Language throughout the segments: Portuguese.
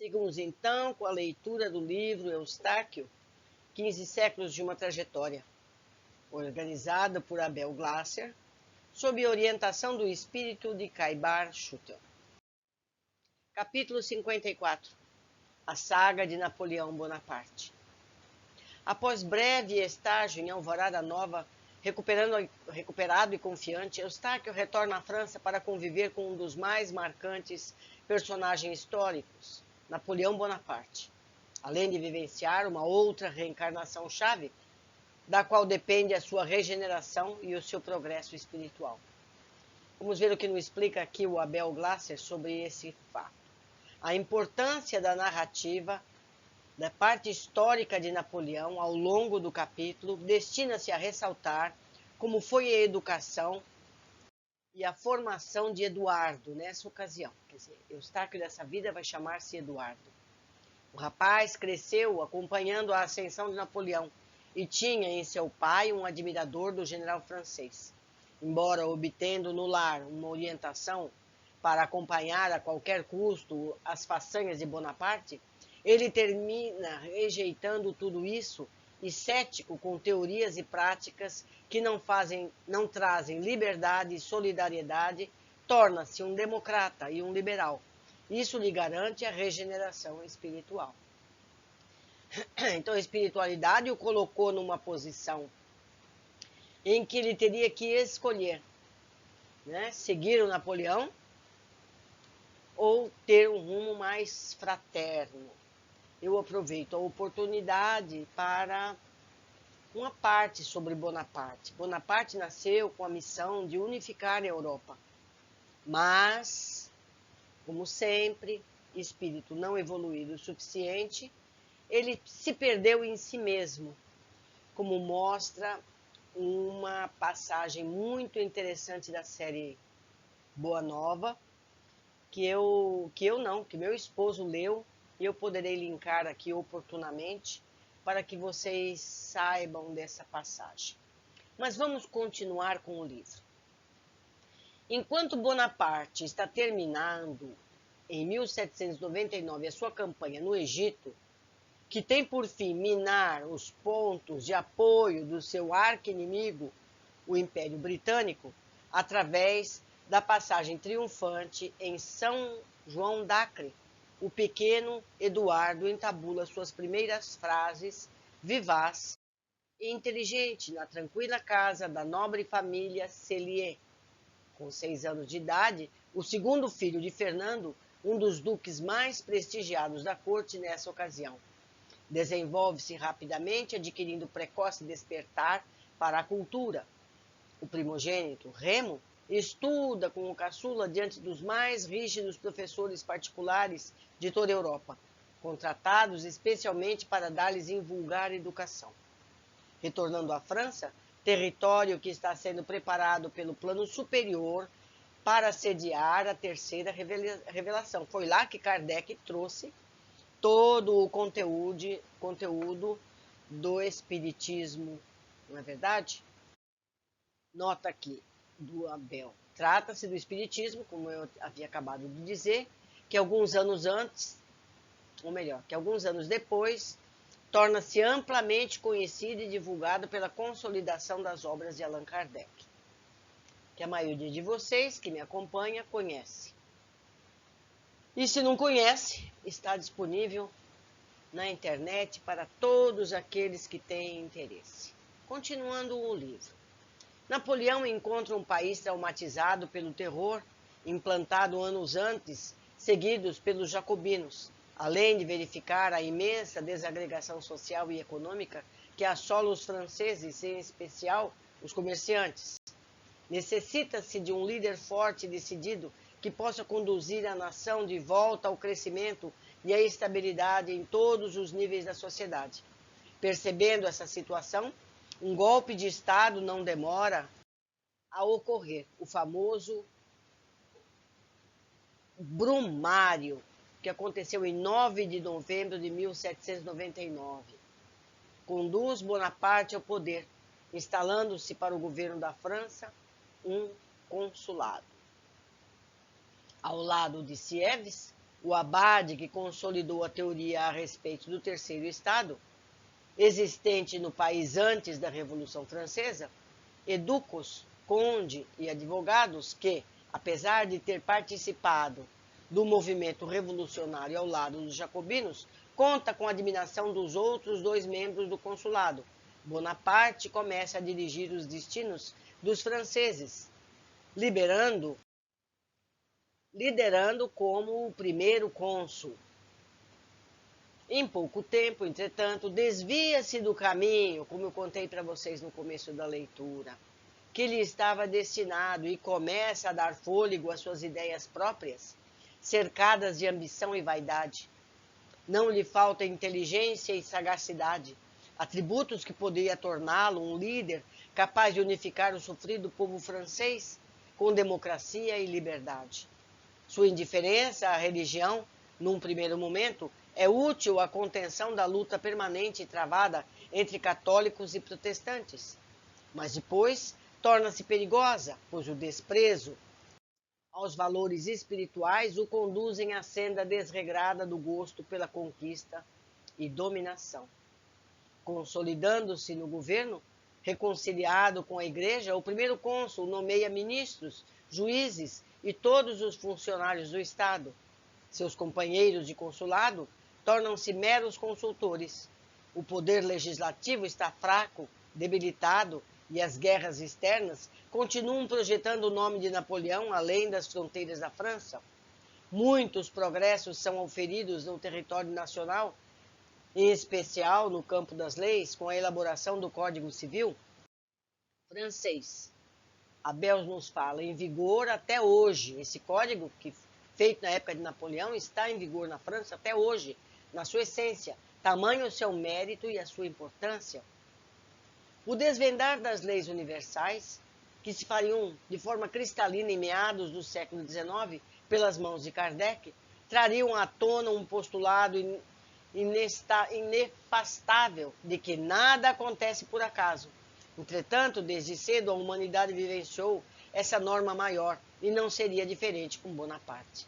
Seguimos então com a leitura do livro Eustáquio, 15 séculos de uma trajetória, organizada por Abel Glasser, sob orientação do espírito de Caibar Schutel. Capítulo 54. A saga de Napoleão Bonaparte. Após breve estágio em Alvorada Nova, recuperado e confiante, Eustáquio retorna à França para conviver com um dos mais marcantes personagens históricos, Napoleão Bonaparte, além de vivenciar uma outra reencarnação-chave, da qual depende a sua regeneração e o seu progresso espiritual. Vamos ver o que nos explica aqui o Abel Glasser sobre esse fato. A importância da narrativa da parte histórica de Napoleão ao longo do capítulo destina-se a ressaltar como foi a educação e a formação de Eduardo nessa ocasião. Quer dizer, Eustáquio dessa vida vai chamar-se Eduardo. O rapaz cresceu acompanhando a ascensão de Napoleão e tinha em seu pai um admirador do general francês. Embora obtendo no lar uma orientação para acompanhar a qualquer custo as façanhas de Bonaparte, ele termina rejeitando tudo isso e cético com teorias e práticas que não trazem liberdade e solidariedade, torna-se um democrata e um liberal. Isso lhe garante a regeneração espiritual. Então a espiritualidade o colocou numa posição em que ele teria que escolher, né? Seguir o Napoleão ou ter um rumo mais fraterno. Eu aproveito a oportunidade para uma parte sobre Bonaparte. Bonaparte nasceu com a missão de unificar a Europa, mas, como sempre, espírito não evoluído o suficiente, ele se perdeu em si mesmo, como mostra uma passagem muito interessante da série Boa Nova, que meu esposo leu, e eu poderei linkar aqui oportunamente para que vocês saibam dessa passagem. Mas vamos continuar com o livro. Enquanto Bonaparte está terminando, em 1799, a sua campanha no Egito, que tem por fim minar os pontos de apoio do seu arqui-inimigo, o Império Britânico, através da passagem triunfante em São João d'Acre, o pequeno Eduardo entabula suas primeiras frases, vivaz e inteligente, na tranquila casa da nobre família Cellier. Com 6 anos de idade, o segundo filho de Fernando, um dos duques mais prestigiados da corte nessa ocasião. Desenvolve-se rapidamente, adquirindo precoce despertar para a cultura. O primogênito, Remo, estuda com o caçula diante dos mais rígidos professores particulares de toda a Europa, contratados especialmente para dar-lhes invulgar educação. Retornando à França, território que está sendo preparado pelo plano superior para sediar a terceira revelação. Foi lá que Kardec trouxe todo o conteúdo do Espiritismo, não é verdade? Nota aqui do Abel. Trata-se do Espiritismo, como eu havia acabado de dizer, que alguns anos antes, ou melhor, que alguns anos depois, torna-se amplamente conhecido e divulgado pela consolidação das obras de Allan Kardec, que a maioria de vocês que me acompanha conhece. E se não conhece, está disponível na internet para todos aqueles que têm interesse. Continuando o livro. Napoleão encontra um país traumatizado pelo terror implantado anos antes, seguidos pelos jacobinos, além de verificar a imensa desagregação social e econômica que assola os franceses, em especial os comerciantes. Necessita-se de um líder forte e decidido que possa conduzir a nação de volta ao crescimento e à estabilidade em todos os níveis da sociedade. Percebendo essa situação, um golpe de Estado não demora a ocorrer, o famoso Brumário, que aconteceu em 9 de novembro de 1799. Conduz Bonaparte ao poder, instalando-se para o governo da França um consulado. Ao lado de Sieyès, o abade que consolidou a teoria a respeito do terceiro estado, existente no país antes da Revolução Francesa, educos, conde e advogados que, apesar de ter participado do movimento revolucionário ao lado dos jacobinos, conta com a admiração dos outros dois membros do consulado. Bonaparte começa a dirigir os destinos dos franceses, liderando como o primeiro cônsul. Em pouco tempo, entretanto, desvia-se do caminho, como eu contei para vocês no começo da leitura, que lhe estava destinado e começa a dar fôlego às suas ideias próprias, cercadas de ambição e vaidade. Não lhe falta inteligência e sagacidade, atributos que poderia torná-lo um líder capaz de unificar o sofrido povo francês com democracia e liberdade. Sua indiferença à religião, num primeiro momento, é útil à contenção da luta permanente travada entre católicos e protestantes. Mas depois torna-se perigosa, pois o desprezo aos valores espirituais o conduzem à senda desregrada do gosto pela conquista e dominação. Consolidando-se no governo, reconciliado com a Igreja, o primeiro cônsul nomeia ministros, juízes e todos os funcionários do Estado. Seus companheiros de consulado tornam-se meros consultores. O poder legislativo está fraco, debilitado, e as guerras externas continuam projetando o nome de Napoleão além das fronteiras da França. Muitos progressos são auferidos no território nacional, em especial no campo das leis, com a elaboração do Código Civil francês. Abel nos fala, em vigor até hoje. Esse código, que feito na época de Napoleão, está em vigor na França até hoje, na sua essência. Tamanho o seu mérito e a sua importância. O desvendar das leis universais, que se fariam de forma cristalina em meados do século XIX, pelas mãos de Kardec, trariam à tona um postulado inefastável de que nada acontece por acaso. Entretanto, desde cedo a humanidade vivenciou essa norma maior e não seria diferente com Bonaparte.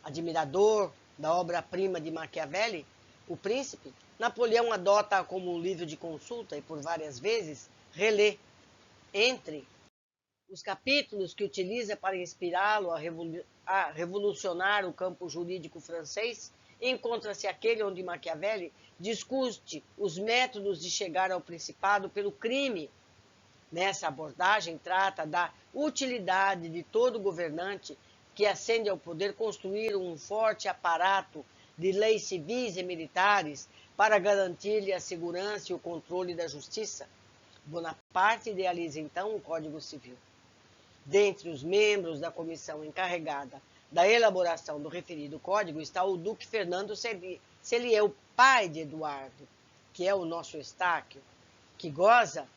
Admirador da obra-prima de Machiavelli, O Príncipe, Napoleão adota como livro de consulta e por várias vezes relê. Entre os capítulos que utiliza para inspirá-lo a revolucionar o campo jurídico francês, encontra-se aquele onde Machiavelli discute os métodos de chegar ao principado pelo crime. Nessa abordagem, trata da utilidade de todo governante que ascende ao poder construir um forte aparato de leis civis e militares para garantir-lhe a segurança e o controle da justiça. Bonaparte idealiza então o Código Civil. Dentre os membros da comissão encarregada da elaboração do referido código está o Duque Fernando Cellier, o pai de Eduardo, que é o nosso Eustáquio, que goza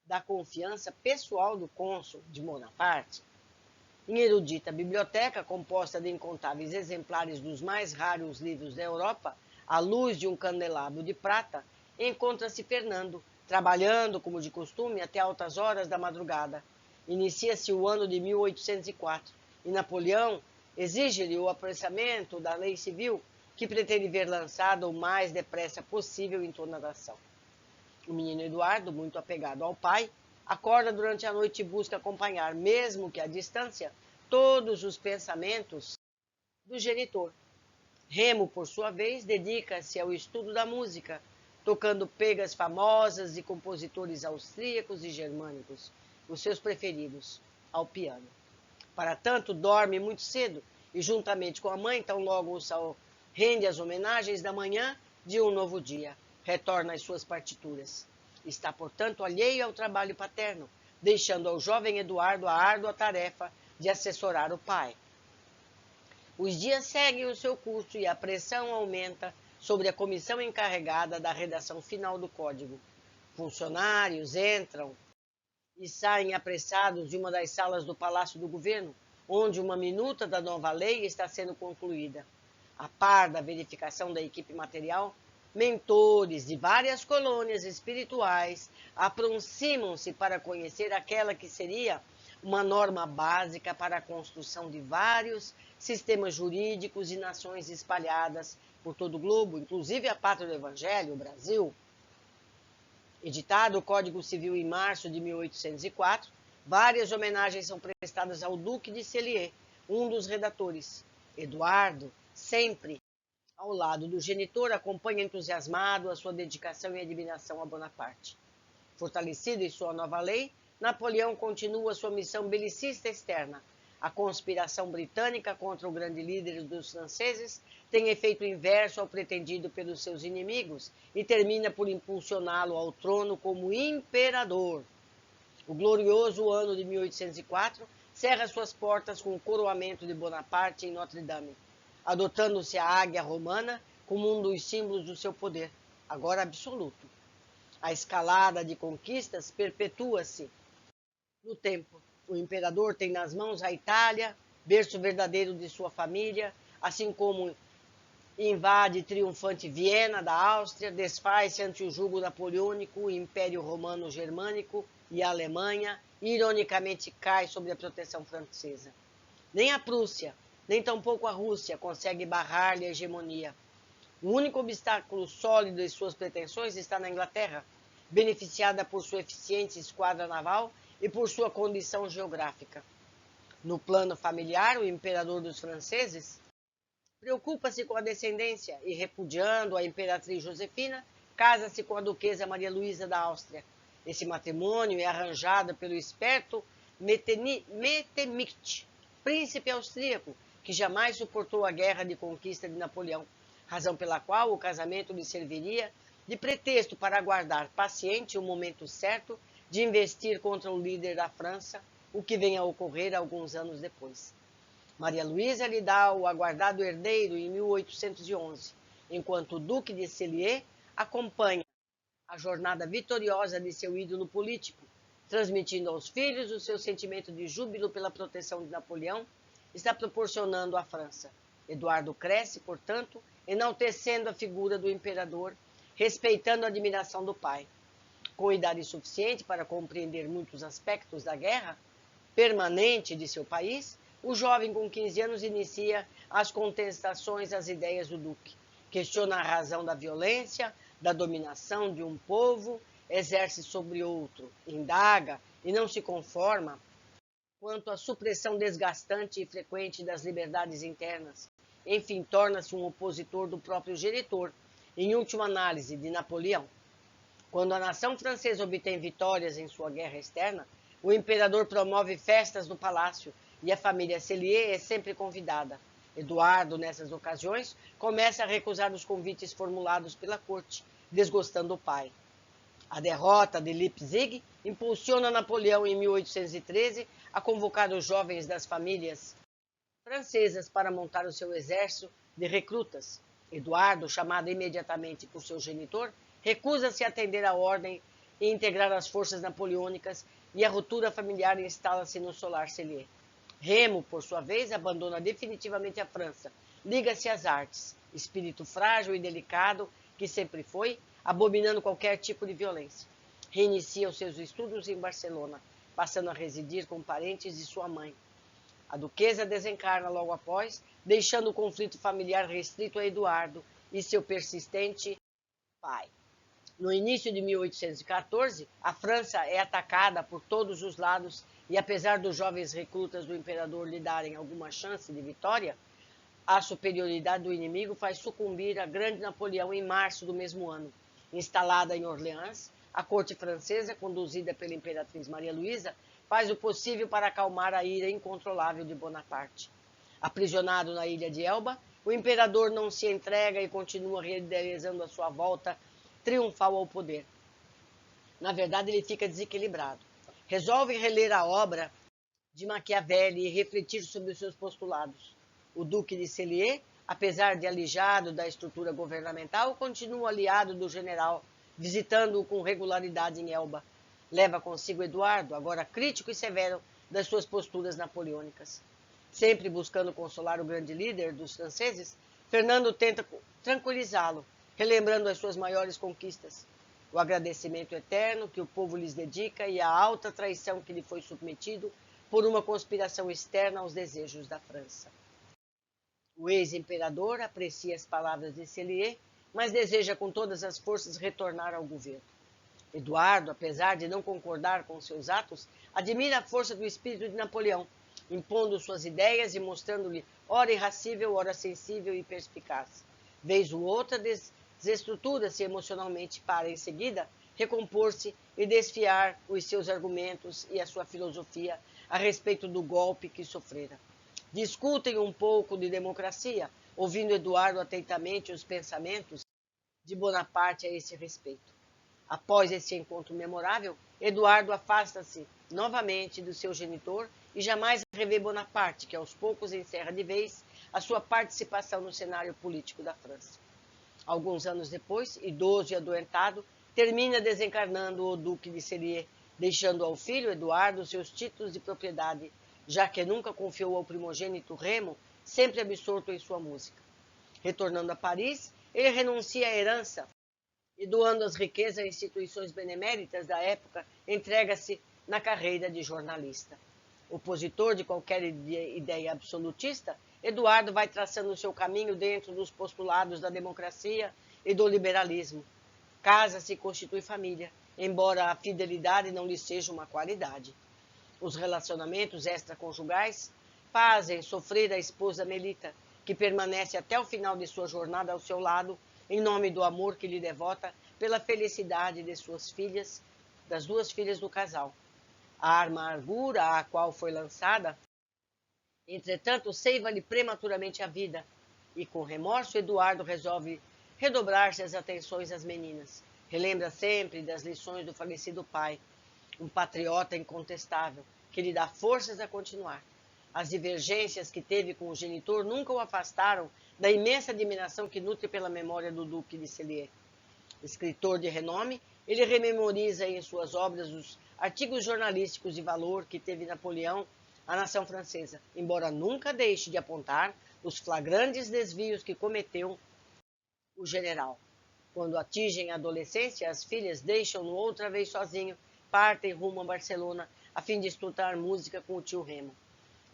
da confiança pessoal do cônsul de Bonaparte. Em erudita biblioteca, composta de incontáveis exemplares dos mais raros livros da Europa, à luz de um candelabro de prata, encontra-se Fernando, trabalhando, como de costume, até altas horas da madrugada. Inicia-se o ano de 1804 e Napoleão exige-lhe o apressamento da lei civil, que pretende ver lançada o mais depressa possível em toda a nação. O menino Eduardo, muito apegado ao pai, acorda durante a noite e busca acompanhar, mesmo que à distância, todos os pensamentos do genitor. Remo, por sua vez, dedica-se ao estudo da música, tocando pegas famosas de compositores austríacos e germânicos, os seus preferidos, ao piano. Para tanto, dorme muito cedo e, juntamente com a mãe, tão logo o sol rende as homenagens da manhã de um novo dia, retorna às suas partituras. Está, portanto, alheio ao trabalho paterno, deixando ao jovem Eduardo a árdua tarefa de assessorar o pai. Os dias seguem o seu curso e a pressão aumenta sobre a comissão encarregada da redação final do código. Funcionários entram e saem apressados de uma das salas do Palácio do Governo, onde uma minuta da nova lei está sendo concluída. A par da verificação da equipe material, mentores de várias colônias espirituais aproximam-se para conhecer aquela que seria uma norma básica para a construção de vários sistemas jurídicos e nações espalhadas por todo o globo, inclusive a pátria do Evangelho, o Brasil. Editado o Código Civil em março de 1804, várias homenagens são prestadas ao Duque de Cellier, um dos redatores. Eduardo, sempre ao lado do genitor, acompanha entusiasmado a sua dedicação e admiração a Bonaparte. Fortalecido em sua nova lei, Napoleão continua sua missão belicista externa. A conspiração britânica contra o grande líder dos franceses tem efeito inverso ao pretendido pelos seus inimigos e termina por impulsioná-lo ao trono como imperador. O glorioso ano de 1804 cerra suas portas com o coroamento de Bonaparte em Notre-Dame, adotando-se a águia romana como um dos símbolos do seu poder, agora absoluto. A escalada de conquistas perpetua-se no tempo. O imperador tem nas mãos a Itália, berço verdadeiro de sua família, assim como invade triunfante Viena da Áustria, desfaz-se ante o jugo napoleônico, o Império Romano Germânico e a Alemanha, e ironicamente cai sob a proteção francesa. Nem a Prússia, nem tampouco a Rússia consegue barrar-lhe a hegemonia. O único obstáculo sólido de suas pretensões está na Inglaterra, beneficiada por sua eficiente esquadra naval e por sua condição geográfica. No plano familiar, o imperador dos franceses preocupa-se com a descendência e, repudiando a imperatriz Josefina, casa-se com a duquesa Maria Luísa da Áustria. Esse matrimônio é arranjado pelo esperto Metternich, príncipe austríaco, que jamais suportou a guerra de conquista de Napoleão, razão pela qual o casamento lhe serviria de pretexto para aguardar paciente o momento certo de investir contra o líder da França, o que vem a ocorrer alguns anos depois. Maria Luísa lhe dá o aguardado herdeiro em 1811, enquanto o Duque de Cellier acompanha a jornada vitoriosa de seu ídolo político, transmitindo aos filhos o seu sentimento de júbilo pela proteção de Napoleão, está proporcionando à França. Eduardo cresce, portanto, enaltecendo a figura do imperador, respeitando a admiração do pai. Com idade suficiente para compreender muitos aspectos da guerra permanente de seu país, o jovem com 15 anos inicia as contestações às ideias do duque. Questiona a razão da violência, da dominação de um povo, exerce sobre outro, indaga e não se conforma quanto à supressão desgastante e frequente das liberdades internas. Enfim, torna-se um opositor do próprio genitor, em última análise, de Napoleão. Quando a nação francesa obtém vitórias em sua guerra externa, o imperador promove festas no palácio e a família Cellier é sempre convidada. Eduardo, nessas ocasiões, começa a recusar os convites formulados pela corte, desgostando o pai. A derrota de Leipzig impulsiona Napoleão em 1813 a convocar os jovens das famílias francesas para montar o seu exército de recrutas. Eduardo, chamado imediatamente por seu genitor, recusa-se a atender à ordem e integrar as forças napoleônicas, e a ruptura familiar instala-se no solar Cellier. Remo, por sua vez, abandona definitivamente a França, liga-se às artes, espírito frágil e delicado que sempre foi, abominando qualquer tipo de violência. Reinicia os seus estudos em Barcelona, passando a residir com parentes de sua mãe. A duquesa desencarna logo após, deixando o conflito familiar restrito a Eduardo e seu persistente pai. No início de 1814, a França é atacada por todos os lados e, apesar dos jovens recrutas do imperador lhe darem alguma chance de vitória, a superioridade do inimigo faz sucumbir a grande Napoleão em março do mesmo ano. Instalada em Orleans, a corte francesa, conduzida pela imperatriz Maria Luísa, faz o possível para acalmar a ira incontrolável de Bonaparte. Aprisionado na ilha de Elba, o imperador não se entrega e continua realizando a sua volta triunfal ao poder. Na verdade, ele fica desequilibrado. Resolve reler a obra de Maquiavelli e refletir sobre os seus postulados. O Duque de Cellier, apesar de alijado da estrutura governamental, continua aliado do general, visitando-o com regularidade em Elba. Leva consigo Eduardo, agora crítico e severo das suas posturas napoleônicas. Sempre buscando consolar o grande líder dos franceses, Fernando tenta tranquilizá-lo, relembrando as suas maiores conquistas, o agradecimento eterno que o povo lhes dedica e a alta traição que lhe foi submetido por uma conspiração externa aos desejos da França. O ex-imperador aprecia as palavras de Cellier, mas deseja com todas as forças retornar ao governo. Eduardo, apesar de não concordar com seus atos, admira a força do espírito de Napoleão, impondo suas ideias e mostrando-lhe ora irracível, ora sensível e perspicaz. Vez ou outra, desestrutura-se emocionalmente para, em seguida, recompor-se e desfiar os seus argumentos e a sua filosofia a respeito do golpe que sofrera. Discutem um pouco de democracia, ouvindo Eduardo atentamente os pensamentos de Bonaparte a esse respeito. Após esse encontro memorável, Eduardo afasta-se novamente do seu genitor e jamais revê Bonaparte, que aos poucos encerra de vez a sua participação no cenário político da França. Alguns anos depois, idoso e adoentado, termina desencarnando o Duque de Cellier, deixando ao filho Eduardo seus títulos de propriedade, já que nunca confiou ao primogênito Remo, sempre absorto em sua música. Retornando a Paris, ele renuncia à herança e, doando as riquezas a instituições beneméritas da época, entrega-se na carreira de jornalista. Opositor de qualquer ideia absolutista, Eduardo vai traçando o seu caminho dentro dos postulados da democracia e do liberalismo. Casa-se e constitui família, embora a fidelidade não lhe seja uma qualidade. Os relacionamentos extraconjugais fazem sofrer a esposa Melita, que permanece até o final de sua jornada ao seu lado, em nome do amor que lhe devota pela felicidade de suas filhas, das duas filhas do casal. A amargura a qual foi lançada, entretanto, ceiva-lhe prematuramente a vida, e com remorso Eduardo resolve redobrar-se as atenções às meninas. Relembra sempre das lições do falecido pai, um patriota incontestável, que lhe dá forças a continuar. As divergências que teve com o genitor nunca o afastaram da imensa admiração que nutre pela memória do Duque de Cellier. Escritor de renome, ele rememoriza em suas obras os artigos jornalísticos de valor que teve Napoleão à nação francesa, embora nunca deixe de apontar os flagrantes desvios que cometeu o general. Quando atingem a adolescência, as filhas deixam-no outra vez sozinho, partem rumo a Barcelona, a fim de estudar música com o tio Remo.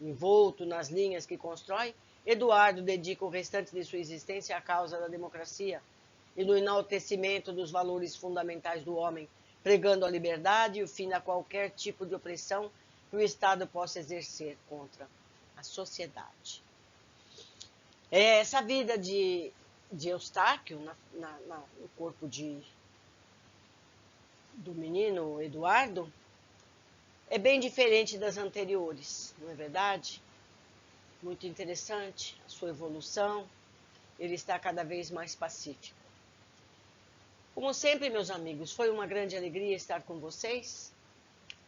Envolto nas linhas que constrói, Eduardo dedica o restante de sua existência à causa da democracia e no enaltecimento dos valores fundamentais do homem, pregando a liberdade e o fim a qualquer tipo de opressão que o Estado possa exercer contra a sociedade. Essa vida de Eustáquio no corpo do menino Eduardo é bem diferente das anteriores, não é verdade? Muito interessante a sua evolução, ele está cada vez mais pacífico. Como sempre, meus amigos, foi uma grande alegria estar com vocês.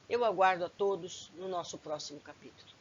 Eu aguardo a todos no nosso próximo capítulo.